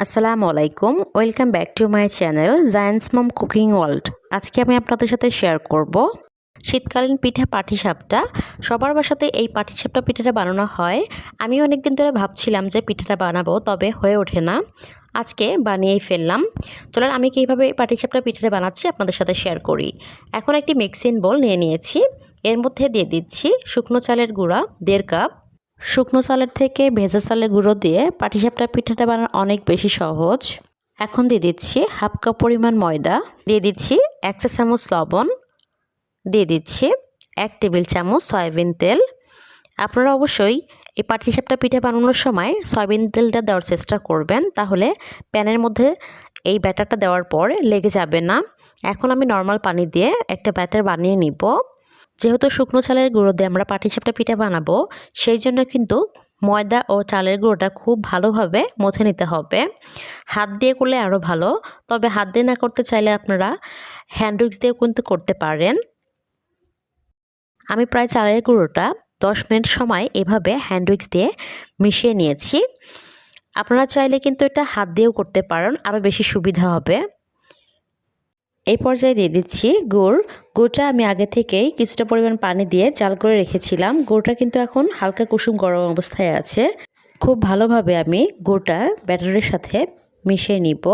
আসসালামু আলাইকুম, welcome back to my channel giants mom cooking world. আজকে আমি আপনাদের সাথে শেয়ার করব শীতকালীন পিঠা পাটিসাপটা। সবার বাসাতে এই পাটিসাপটা পিঠাটা বানানো হয়। আমি অনেকদিন ধরে ভাবছিলাম যে পিঠাটা বানাবো, তবে হয়ে ওঠে না। আজকে বানিয়েই ফেললাম। চলুন আমি কীভাবে পাটিসাপটা পিঠাটা বানাচ্ছি আপনাদের সাথে শেয়ার করি। এখন একটি মিক্সিং বোল নিয়ে নিয়েছি। এর মধ্যে দিয়ে দিচ্ছি শুকনো চালের গুঁড়া 1.5 কাপ। শুকনো চালের থেকে ভেজা চালের গুঁড়ো দিয়ে পাটিসাপটা পিঠাটা বানানো অনেক বেশি সহজ। এখন দিয়ে দিচ্ছি 1/2 কাপ পরিমাণ ময়দা, দিয়ে দিচ্ছি 1 চা চামচ লবণ, দিয়ে দিচ্ছি 1 টেবিল চামচ সয়াবিন তেল। আপনারা অবশ্যই এই পাটিসাপটা পিঠা বানানোর সময় সয়াবিন তেলটা দেওয়ার চেষ্টা করবেন, তাহলে প্যানের মধ্যে এই ব্যাটারটা দেওয়ার পর লেগে যাবে না। এখন আমি নর্মাল পানি দিয়ে একটা ব্যাটার বানিয়ে নিব। যেহেতু শুকনো চালের গুঁড়ো দিয়ে আমরা পাটিসাপটা পিঠা বানাবো, সেই জন্য কিন্তু ময়দা ও চালের গুঁড়োটা খুব ভালোভাবে মথে নিতে হবে। হাত দিয়ে করলে আরও ভালো, তবে হাত দিয়ে না করতে চাইলে আপনারা হ্যান্ড উইক্স দিয়েও কিন্তু করতে পারেন। আমি প্রায় চালের গুঁড়োটা 10 মিনিট সময় এভাবে হ্যান্ড উইক্স দিয়ে মিশিয়ে নিয়েছি। আপনারা চাইলে কিন্তু এটা হাত দিয়েও করতে পারেন, আরও বেশি সুবিধা হবে। এই পর্যায়ে দিয়ে দিচ্ছি গুড়টা আমি আগে থেকেই কিছুটা পরিমাণ পানি দিয়ে জাল করে রেখেছিলাম। গুড়টা কিন্তু এখন হালকা কুসুম গরম অবস্থায় আছে। খুব ভালোভাবে আমি গুড়টা ব্যাটারের সাথে মিশিয়ে নিব।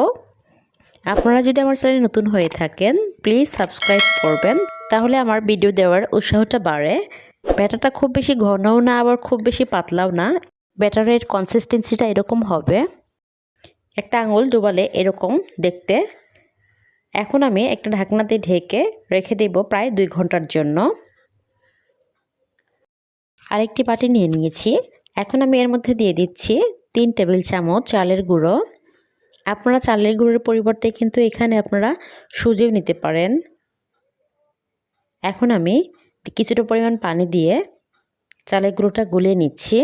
আপনারা যদি আমার চ্যানেলে নতুন হয়ে থাকেন প্লিজ সাবস্ক্রাইব করবেন, তাহলে আমার ভিডিও দেওয়ার উৎসাহটা বাড়ে। ব্যাটারটা খুব বেশি ঘনও না, আবার খুব বেশি পাতলাও না। ব্যাটারের কনসিস্টেন্সিটা এরকম হবে, একটা আঙুল ডুবালে এরকম দেখতে। এখন আমি একটা ঢাকনা দিয়ে ঢেকে রেখে দেব প্রায় 2 ঘন্টার জন্য। আরেকটি বাটি নিয়ে নিয়েছি। এখন আমি এর মধ্যে দিয়ে দিচ্ছি 3 টেবিল চামচ চালের গুঁড়ো। আপনারা চালের গুঁড়োর পরিবর্তে কিন্তু এখানে আপনারা সুজিও নিতে পারেন। এখন আমি কিছুটা পরিমাণ পানি দিয়ে চালের গুঁড়োটা গুলিয়ে নিচ্ছি।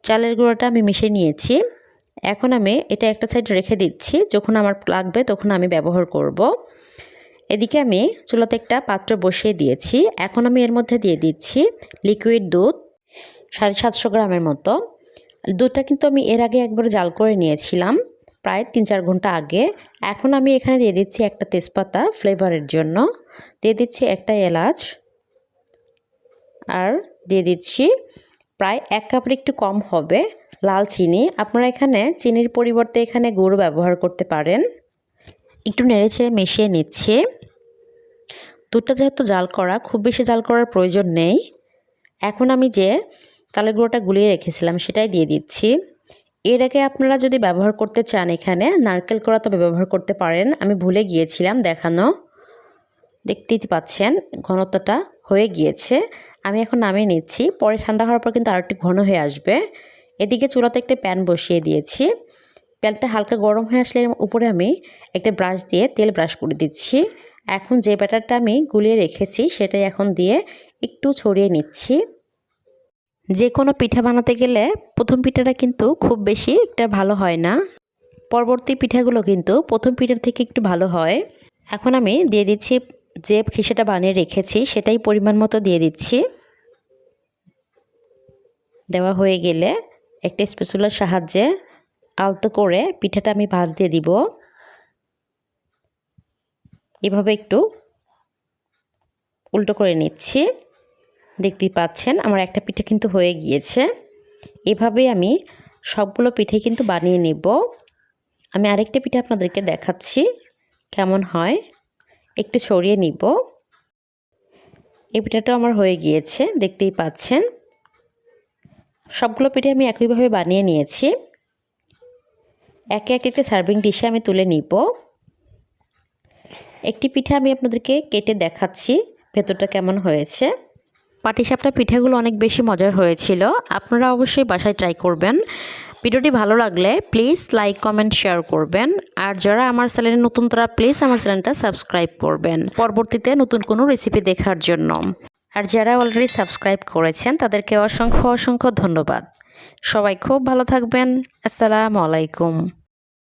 চালের গুঁড়োটা আমি মিশিয়ে নিয়েছি। এখন আমি এটা একটা সাইড রেখে দিচ্ছি, যখন আমার লাগবে তখন আমি ব্যবহার করব। এদিকে আমি চুলাতে একটা পাত্র বসিয়ে দিয়েছি। এখন আমি এর মধ্যে দিয়ে দিচ্ছি লিকুইড দুধ 750 গ্রামের মতো। দুধটা কিন্তু আমি এর আগে একবার জাল করে নিয়েছিলাম, প্রায় 3-4 ঘন্টা আগে। এখন আমি এখানে দিয়ে দিচ্ছি একটা তেজপাতা ফ্লেভারের জন্য, দিয়ে দিচ্ছি একটা এলাচ, আর দিয়ে দিচ্ছি প্রায় 1 কাপের একটু কম হবে লাল চিনি। আপনারা এখানে চিনির পরিবর্তে এখানে গুড় ব্যবহার করতে পারেন। একটু নেড়েচেড়ে মিশিয়ে নিচ্ছি। দুধটা যেহেতু জাল করা, খুব বেশি জাল করার প্রয়োজন নেই। এখন আমি যে চালের গুঁড়োটা গুলিয়ে রেখেছিলাম সেটাই দিয়ে দিচ্ছি। এর আগে আপনারা যদি ব্যবহার করতে চান এখানে নারকেল কোড়া তবে ব্যবহার করতে পারেন, আমি ভুলে গিয়েছিলাম দেখানো। দেখতেই পাচ্ছেন ঘনত্বটা হয়ে গিয়েছে। আমি এখন নামিয়ে নিচ্ছি, পরে ঠান্ডা হওয়ার পর কিন্তু আরেকটু ঘন হয়ে আসবে। এদিকে চুলাতে একটা প্যান বসিয়ে দিয়েছি। প্যানটা হালকা গরম হয়ে আসলে উপরে আমি একটা ব্রাশ দিয়ে তেল ব্রাশ করে দিচ্ছি। এখন যে ব্যাটারটা আমি গুলিয়ে রেখেছি সেটাই এখন দিয়ে একটু ছড়িয়ে নিচ্ছি। যে কোনো পিঠা বানাতে গেলে প্রথম পিঠাটা কিন্তু খুব বেশি একটা ভালো হয় না, পরবর্তী পিঠাগুলো কিন্তু প্রথম পিঠার থেকে একটু ভালো হয়। এখন আমি দিয়ে দিচ্ছি যে খিসাটা বানিয়ে রেখেছি সেটাই পরিমাণ মতো দিয়ে দিচ্ছি। দেওয়া হয়ে গেলে একটা স্প্যাচুলার সাহায্যে আলতো করে পিঠাটা আমি ভাঁজ দিয়ে দিব। এভাবে একটু উল্টো করে নিচ্ছি। দেখতেই পাচ্ছেন আমার একটা পিঠা কিন্তু হয়ে গিয়েছে। এভাবেই আমি সবগুলো পিঠে কিন্তু বানিয়ে নেব। আমি আরেকটা পিঠা আপনাদেরকে দেখাচ্ছি কেমন হয়, একটু ছড়িয়ে নিব। এই পিঠাটাও আমার হয়ে গিয়েছে, দেখতেই পাচ্ছেন। সবগুলো পিঠে আমি একইভাবে বানিয়ে নিয়েছি। একে একে একটা সার্ভিং ডিশে আমি তুলে নিব। একটি পিঠা আমি আপনাদেরকে কেটে দেখাচ্ছি ভেতরটা কেমন হয়েছে। পাটিসাপটা পিঠাগুলো অনেক বেশি মজার হয়েছিল, আপনারা অবশ্যই বাসায় ট্রাই করবেন। ভিডিওটি ভালো লাগলে প্লিজ লাইক কমেন্ট শেয়ার করবেন, আর যারা আমার চ্যানেলে নতুন তারা প্লিজ আমার চ্যানেলটা সাবস্ক্রাইব করবেন পরবর্তীতে নতুন কোনো রেসিপি দেখার জন্য। আর যারা অলরেডি সাবস্ক্রাইব করেছেন তাদেরকে অসংখ্য অসংখ্য ধন্যবাদ। সবাই খুব ভালো থাকবেন। আসসালামু আলাইকুম।